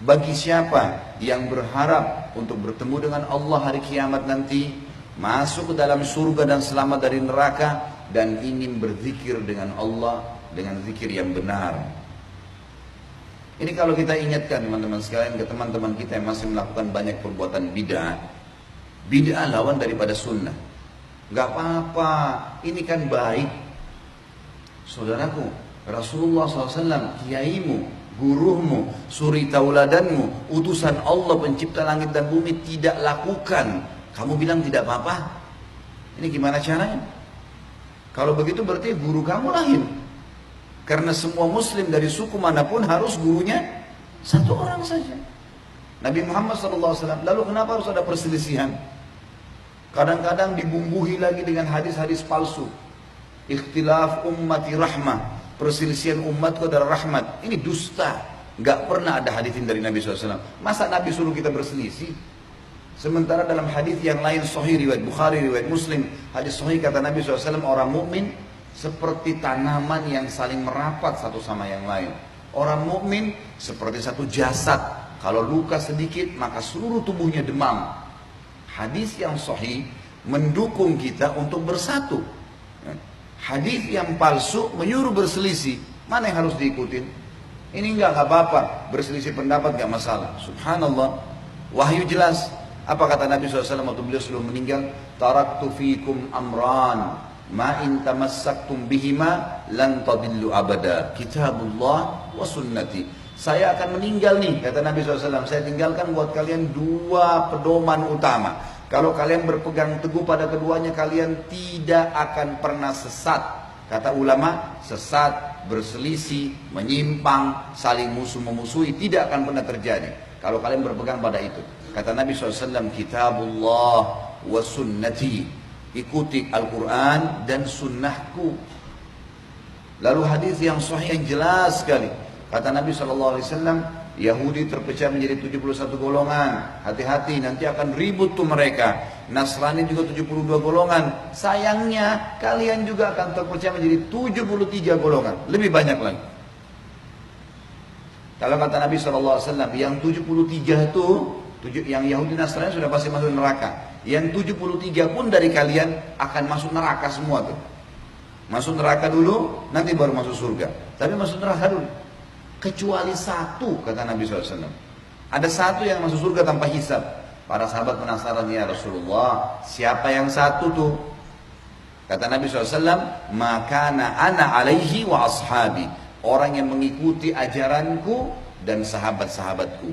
Bagi siapa yang berharap untuk bertemu dengan Allah hari kiamat nanti, masuk ke dalam surga dan selamat dari neraka, dan ingin berzikir dengan Allah dengan zikir yang benar. Ini kalau kita ingatkan teman-teman sekalian ke teman-teman kita yang masih melakukan banyak perbuatan bid'ah. Bid'ah lawan daripada sunnah. Gak apa-apa, ini kan baik. Saudaraku, Rasulullah SAW, kiaimu, gurumu, suri tauladanmu, utusan Allah pencipta langit dan bumi tidak lakukan. Kamu bilang tidak apa-apa? Ini gimana caranya? Kalau begitu berarti guru kamu lain. Karena semua muslim dari suku manapun harus gurunya satu orang saja. Nabi Muhammad SAW. Lalu kenapa harus ada perselisihan? Kadang-kadang dibumbuhi lagi dengan hadis-hadis palsu. Ikhtilaf ummati rahmah. Perselisihan umatku adalah rahmat. Ini dusta. Gak pernah ada hadisin dari Nabi SAW. Masa Nabi suruh kita berselisih? Sementara dalam hadis yang lain sahih riwayat Bukhari, riwayat Muslim, hadis sahih kata Nabi SAW, orang mukmin seperti tanaman yang saling merapat satu sama yang lain. Orang mukmin seperti satu jasad. Kalau luka sedikit maka seluruh tubuhnya demam. Hadis yang sahih mendukung kita untuk bersatu. Hadis yang palsu menyuruh berselisih. Mana yang harus diikutin? Ini enggak apa-apa. Berselisih pendapat enggak masalah. Subhanallah. Wahyu jelas. Apa kata Nabi SAW waktu beliau sebelum meninggal? Taraktu fikum amran. Ma in tamassaktum bihima lan tadillu abada. Kitabullah wa sunnati. Saya akan meninggal nih, kata Nabi SAW. Saya tinggalkan buat kalian dua pedoman utama. Kalau kalian berpegang teguh pada keduanya, kalian tidak akan pernah sesat. Kata ulama, sesat, berselisih, menyimpang, saling musuh-memusuhi, tidak akan pernah terjadi. Kalau kalian berpegang pada itu. Kata Nabi SAW, Kitabullah wa sunnati. Ikuti Al-Quran dan sunnahku. Lalu hadis yang sahih yang jelas sekali. Kata Nabi SAW, Yahudi terpecah menjadi 71 golongan. Hati-hati, nanti akan ribut tuh mereka. Nasrani juga 72 golongan. Sayangnya, kalian juga akan terpecah menjadi 73 golongan. Lebih banyak lagi. Kalau kata Nabi SAW, yang 73 itu, yang Yahudi Nasrani sudah pasti masuk neraka. Yang 73 pun dari kalian akan masuk neraka semua tuh. Masuk neraka dulu, nanti baru masuk surga. Tapi masuk neraka dulu. Kecuali satu, kata Nabi SAW. Ada satu yang masuk surga tanpa hisab. Para sahabat penasaran, ya Rasulullah, siapa yang satu tuh? Kata Nabi SAW, makana ana alaihi wa ashabi. Orang yang mengikuti ajaranku dan sahabat-sahabatku.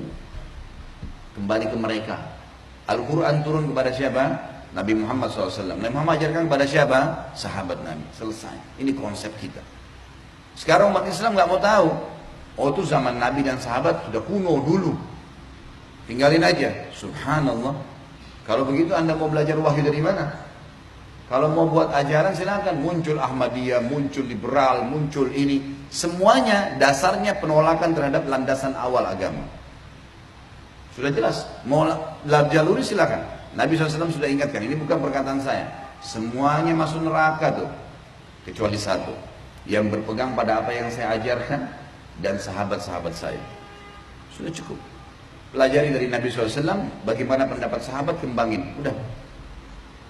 Kembali ke mereka. Al-Quran turun kepada siapa? Nabi Muhammad SAW. Nabi Muhammad ajarkan kepada siapa? Sahabat Nabi. Selesai. Ini konsep kita. Sekarang umat Islam nggak mau tahu. Oh itu zaman Nabi dan sahabat sudah kuno dulu. Tinggalin aja. Subhanallah. Kalau begitu Anda mau belajar wahyu dari mana? Kalau mau buat ajaran silakan. Muncul Ahmadiyah, muncul liberal, muncul ini. Semuanya dasarnya penolakan terhadap landasan awal agama. Sudah jelas. Mau jaluri silakan. Nabi SAW sudah ingatkan. Ini bukan perkataan saya. Semuanya masuk neraka tuh. Kecuali satu. Yang berpegang pada apa yang saya ajarkan. Dan sahabat-sahabat saya. Sudah cukup. Pelajari dari Nabi SAW. Bagaimana pendapat sahabat, kembangin. Udah.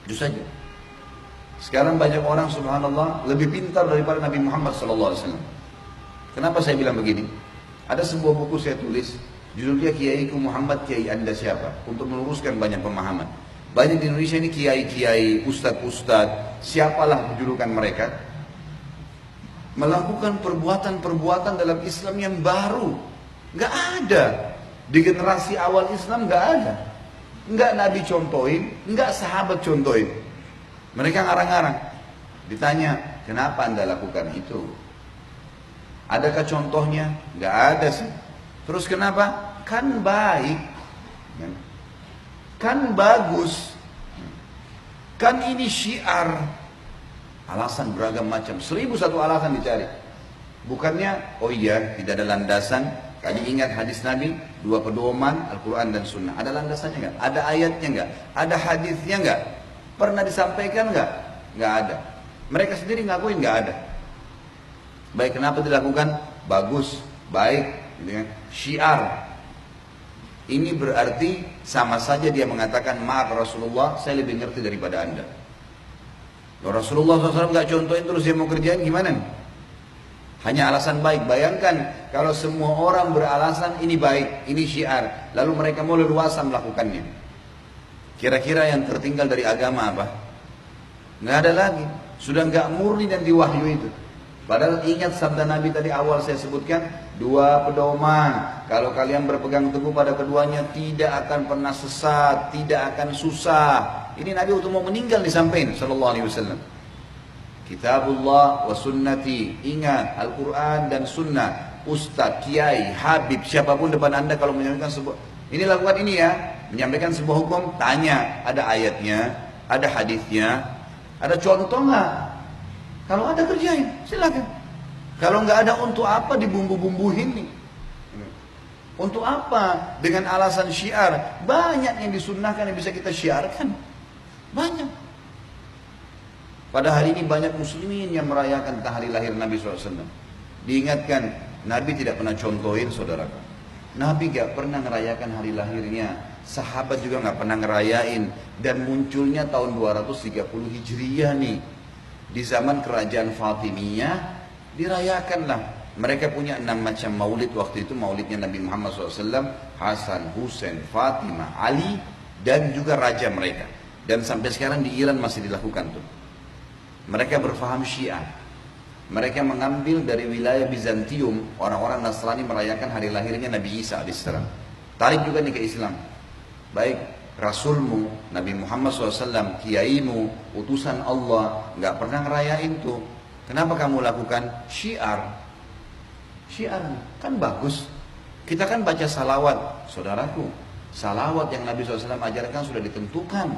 Itu saja. Sekarang banyak orang subhanallah lebih pintar daripada Nabi Muhammad SAW. Kenapa saya bilang begini? Ada sebuah buku saya tulis. Judulnya Kiaiku Muhammad, Kiai Anda siapa? Untuk meluruskan banyak pemahaman. Banyak di Indonesia ini kiai-kiai, ustadz-ustadz. Siapalah julukan mereka. Melakukan perbuatan-perbuatan dalam Islam yang baru. Gak ada. Di generasi awal Islam gak ada. Gak Nabi contohin, gak sahabat contohin. Mereka ngarang-ngarang. Ditanya, kenapa Anda lakukan itu? Adakah contohnya? Gak ada sih. Terus kenapa? Kan baik. Kan bagus. Kan ini syiar. Alasan beragam macam, 1001 alasan dicari. Bukannya, oh iya, tidak ada landasan. Tadi ingat hadis Nabi, dua pedoman, Al-Quran dan Sunnah. Ada landasannya nggak? Ada ayatnya nggak? Ada hadisnya nggak? Pernah disampaikan nggak? Nggak ada. Mereka sendiri ngakuin nggak ada. Baik, kenapa dilakukan? Bagus, baik, gitu kan? Syiar. Ini berarti sama saja dia mengatakan, maaf Rasulullah, saya lebih ngerti daripada anda. Loh, Rasulullah SAW nggak contohin terus dia mau kerjain gimana nih? Hanya alasan baik. Bayangkan kalau semua orang beralasan ini baik, ini syiar, lalu mereka mau leluasa melakukannya. Kira-kira yang tertinggal dari agama apa? Nggak ada lagi. Sudah nggak murni dan diwahyu itu. Padahal ingat sabda Nabi tadi awal saya sebutkan, dua pedoman. Kalau kalian berpegang teguh pada keduanya, tidak akan pernah sesat, tidak akan susah. Ini Nabi waktu mau meninggal disampaikan sallallahu alaihi wasallam. Kitabullah wa sunnati. Ingat Al-Quran dan sunnah. Ustaz, kiai, habib, siapapun depan anda kalau menyampaikan sebuah, ini lakukan ini ya, menyampaikan sebuah hukum, tanya, ada ayatnya, ada hadisnya, ada contoh nggak? Kalau ada kerjain, silakan. Kalau nggak ada, untuk apa dibumbu-bumbuhin nih? Untuk apa? Dengan alasan syiar. Banyak yang disunnahkan yang bisa kita syiarkan. Banyak. Pada hari ini banyak muslimin yang merayakan hari lahir Nabi SAW. Diingatkan, Nabi tidak pernah contohin saudaraku. Nabi gak pernah ngerayakan hari lahirnya. Sahabat juga gak pernah ngerayain. Dan munculnya tahun 230 Hijriah nih. Di zaman kerajaan Fatimiyah, dirayakanlah. Mereka punya 6 macam maulid waktu itu. Maulidnya Nabi Muhammad SAW, Hasan, Husain, Fatimah, Ali, dan juga raja mereka. Dan sampai sekarang di Iran masih dilakukan tuh. Mereka berfaham Syiah. Mereka mengambil dari wilayah Bizantium, orang-orang Nasrani merayakan hari lahirnya Nabi Isa AS. Tarik juga nih ke Islam. Baik Rasulmu, Nabi Muhammad SAW, kiaimu, utusan Allah, nggak pernah ngerayain tuh. Kenapa kamu lakukan? Syiar. Syiar kan bagus. Kita kan baca salawat, saudaraku. Salawat yang Nabi SAW ajarkan sudah ditentukan.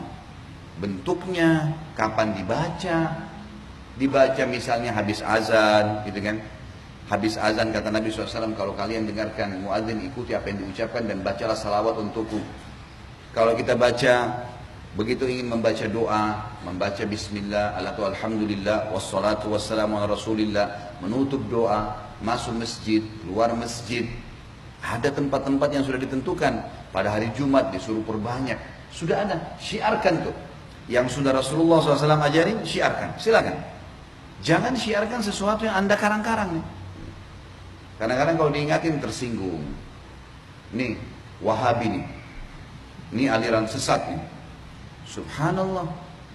Bentuknya, kapan dibaca misalnya habis azan, gitu kan? Habis azan kata Nabi SAW, kalau kalian dengarkan muadzin, ikuti apa yang diucapkan dan bacalah salawat untukku. Kalau kita baca, begitu ingin membaca doa, membaca bismillah, alhamdulillah, wassalatu wassalamu ala rasulillah, menutup doa, masuk masjid, keluar masjid, ada tempat-tempat yang sudah ditentukan. Pada hari Jumat disuruh perbanyak, sudah ada, syiarkan tuh. Yang sudah Rasulullah SAW ajarin, syiarkan, silakan. Jangan syiarkan sesuatu yang anda karang-karang nih. Kadang-kadang kalau diingatin tersinggung. Nih, Wahabi nih. Ini aliran sesat nih. Subhanallah.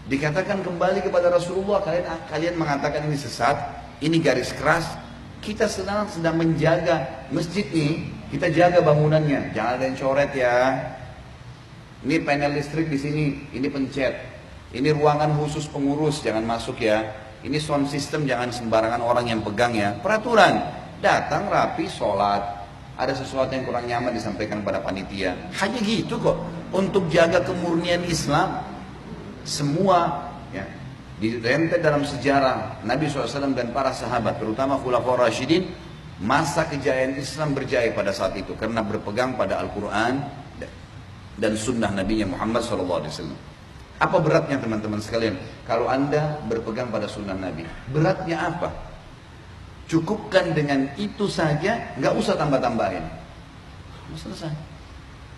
Dikatakan kembali kepada Rasulullah, kalian mengatakan ini sesat, ini garis keras. Kita sedang menjaga masjid nih, kita jaga bangunannya. Jangan ada yang coret ya. Ini panel listrik di sini, ini pencet. Ini ruangan khusus pengurus, jangan masuk ya. Ini sound system, jangan sembarangan orang yang pegang ya. Peraturan, datang rapi, sholat. Ada sesuatu yang kurang nyaman disampaikan kepada panitia. Hanya gitu kok. Untuk jaga kemurnian Islam. Semua ya, dirempet dalam sejarah Nabi SAW dan para sahabat, terutama Khulafaur Rasyidin. Masa kejayaan Islam berjaya pada saat itu karena berpegang pada Al-Quran dan sunnah Nabi Muhammad SAW. Apa beratnya teman-teman sekalian? Kalau anda berpegang pada sunnah Nabi, beratnya apa? Cukupkan dengan itu saja, nggak usah tambah-tambahin. Selesai.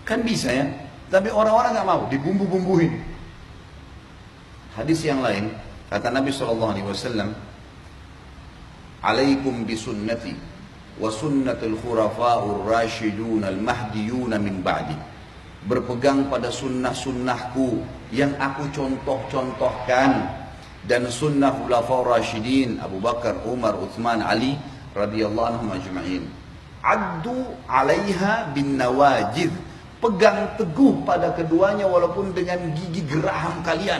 Kan bisa ya? Tapi orang-orang nggak mau, dibumbu-bumbuhin. Hadis yang lain, kata Nabi SAW, Alaikum bisunnati wa sunnatul khurafa'ur rasyidun al-mahdiyun min ba'di. Berpegang pada sunnah-sunnahku yang aku contoh-contohkan dan sunnah khulafaur rasyidin Abu Bakar, Umar, Utsman, Ali radhiyallahu anhum ajma'in. Addu 'alaiha bin nawajid. Pegang teguh pada keduanya walaupun dengan gigi geraham kalian.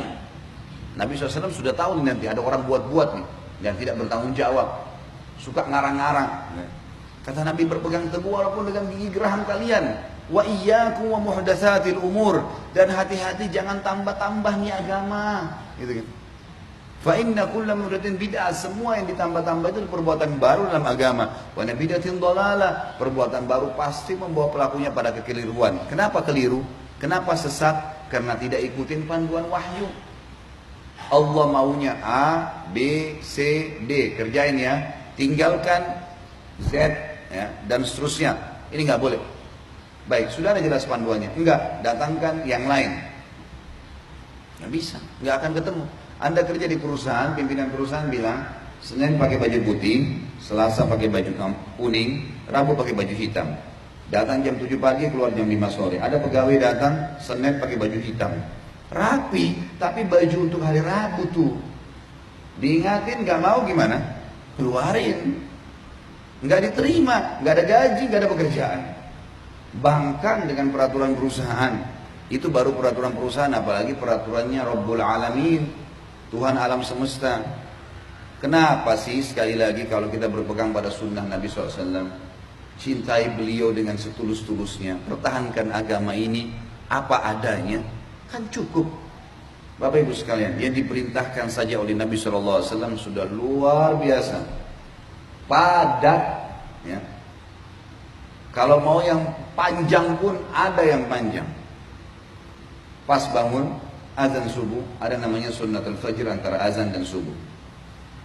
Nabi SAW sudah tahu nih nanti ada orang buat-buat nih yang tidak bertanggung jawab, suka ngarang-ngarang. Kata Nabi, berpegang teguh walaupun dengan gigi geraham kalian. Wa iyyakum wa muhdatsatil umur, dan hati-hati jangan tambah-tambah nih agama, gitu kan. Fa inna kulla muhdatsin bid'ah, semua yang ditambah-tambah itu perbuatan baru dalam agama. Wa bid'atin dhalalah, perbuatan baru pasti membawa pelakunya pada kekeliruan. Kenapa keliru? Kenapa sesat? Karena tidak ikutin panduan wahyu. Allah maunya A, B, C, D, kerjain ya. Tinggalkan Z ya, dan seterusnya. Ini nggak boleh. Baik, sudah ada jelas panduannya. Enggak, datangkan yang lain. Nggak bisa, nggak akan ketemu. Anda kerja di perusahaan, pimpinan perusahaan bilang, Senin pakai baju putih, Selasa pakai baju kuning, Rabu pakai baju hitam. Datang jam 7 pagi, keluar jam 5 sore. Ada pegawai datang, Senin pakai baju hitam. Rapi, tapi baju untuk hari Rabu tuh. Diingatin nggak mau gimana? Keluarin. Nggak diterima, nggak ada gaji, nggak ada pekerjaan. Bangkang dengan peraturan perusahaan. Itu baru peraturan perusahaan, apalagi peraturannya Rabbul Alamin, Tuhan alam semesta. Kenapa sih sekali lagi kalau kita berpegang pada sunnah Nabi SAW, cintai beliau dengan setulus-tulusnya, pertahankan agama ini apa adanya, kan cukup. Bapak Ibu sekalian, yang diperintahkan saja oleh Nabi SAW sudah luar biasa, padat. Ya. Kalau mau yang panjang pun ada yang panjang. Pas bangun, azan subuh, ada namanya sunnatul fajr antara azan dan subuh.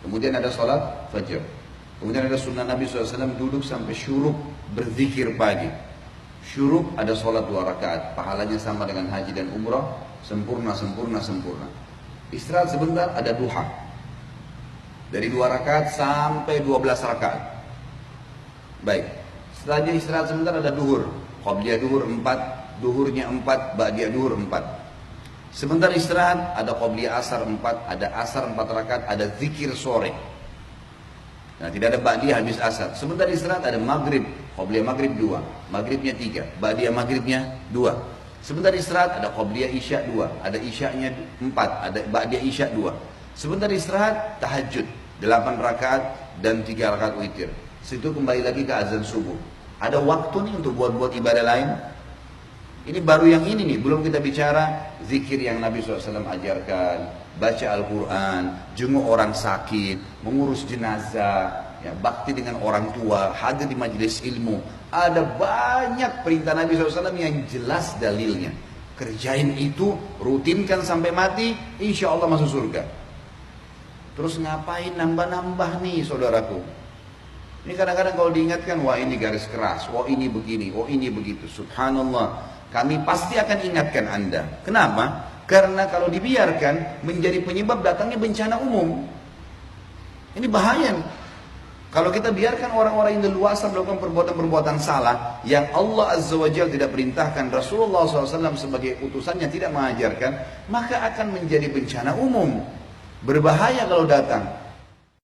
Kemudian ada sholat fajr. Kemudian ada sunnah Nabi SAW duduk sampai syuruk, berzikir pagi. Syuruk ada sholat 2 rakaat, pahalanya sama dengan haji dan umrah, sempurna, sempurna, sempurna. Istirahat sebentar, ada duha. Dari 2 rakaat sampai 12 rakaat. Baik, setelah istirahat sebentar ada duhur. Qabliyah duhur 4, duhurnya 4, ba'diyah duhur 4. Sebentar istirahat, ada qabliyah asar 4, ada asar 4 rakaat, ada zikir sore. Nah, tidak ada ba'diyah habis asar. Sebentar istirahat, ada maghrib, qabliyah maghrib 2, maghribnya 3, ba'diyah maghribnya 2. Sebentar istirahat, ada qabliyah isya 2, ada isyanya 4, ada ba'diyah isya 2. Sebentar istirahat, tahajud 8 rakaat dan 3 rakaat witir. Situ kembali lagi ke azan subuh. Ada waktu nih untuk buat ibadah lain. Ini baru yang ini nih, belum kita bicara zikir yang Nabi SAW ajarkan, baca Al-Quran, jenguk orang sakit, mengurus jenazah, ya, bakti dengan orang tua, hadir di majelis ilmu. Ada banyak perintah Nabi SAW yang jelas dalilnya. Kerjain itu, rutinkan sampai mati, insya Allah masuk surga. Terus ngapain nambah-nambah nih saudaraku? Ini kadang-kadang kalau diingatkan, wah ini garis keras, wah ini begini, wah ini begitu. Subhanallah. Kami pasti akan ingatkan Anda. Kenapa? Karena kalau dibiarkan menjadi penyebab datangnya bencana umum. Ini bahaya. Kalau kita biarkan orang-orang yang leluasa melakukan perbuatan-perbuatan salah yang Allah Azza wa Jalla tidak perintahkan, Rasulullah SAW sebagai utusannya tidak mengajarkan, maka akan menjadi bencana umum. Berbahaya kalau datang.